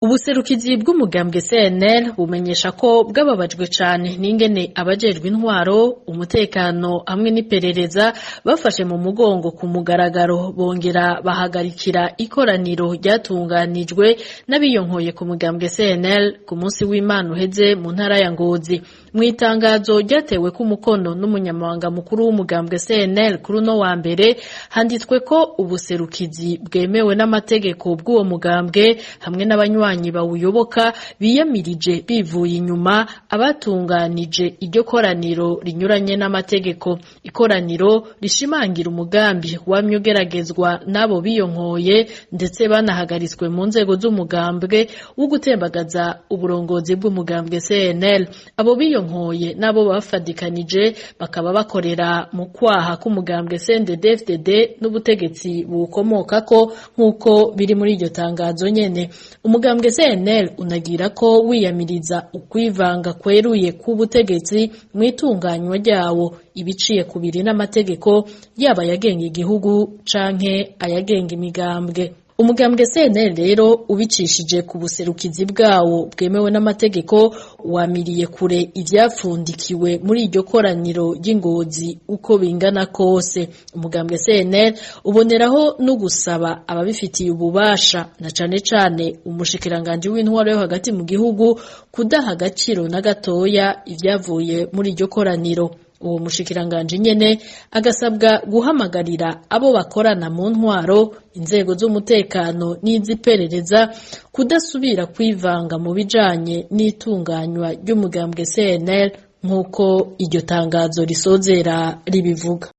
Ubuserukizi bw'umugambwe CNL bumenyesha ko bwababajwe cane n'ingene abajejwe intwaro, umutekano hamwe n'iperereza bafashe mu mugongo ku mugaragaro bongera bahagarikira ikoraniro ryatunganijwe n'abiyonkoye ku mugambwe CNL ku munsi w'Imana uheze mu ntara ya Ngozi. Mw'itangazo ryatewe ku mukono n'umunyamabanga mukuru w'umugambwe CNL kuri uno wa mbere handitswe ko ubuserukizi bwemewe n'amategeko bw'uwo mugambwe hamwe n'abanywanyi bawuyoboka biyamirije bivuye inyuma abatunganije iryo koraniro rinyuranye n'amategeko. Ikoraniro rishimangira umugambi wamye ugeragezwa n'abo biyonkoye ndetse banahagaritswe mu nzego z'umugambwe wo gutembagaza uburongozi bw'umugambwe CNL. Abo biyonkoye nabo bafadikanije bakaba bakorera mu kwaha k'umugambwe CNDD-FDD n'ubutegetsi bukomokako nk'uko biri muri iryo tangazo nyene. Umugambwe CNL unagira ko wiyamiriza ukwivanga kweruye k'ubutegetsi mw'itunganywa ryawo ibiciye kubiri n'amategeko yaba yagenga igihugu canke ayagenga imigambwe. Umugambwe CNL rero ubicishije ku buserukizi bwawo bwemewe n'amategeko wamiriye kure ivyapfundikiwe muri iryo koraniro ry'Ingozi uko bingana kose. Umugambwe CNL uboneraho no gusaba ababifitiye ububasha na cane cane umushikiranganje w'intwaro yo hagati mu gihugu kudaha agaciro na gatoya ivyavuye muri iryo koraniro. Uwo mushikiranganje nyene agasabwa guhamagarira abo bakorana mu ntwaro, inzego z'umutekano n'iziperereza kudasubira kwivanga mu bijanye n'itunganywa ry'umugambwe CNL nk'uko iryo tangazo risozera ribivuga.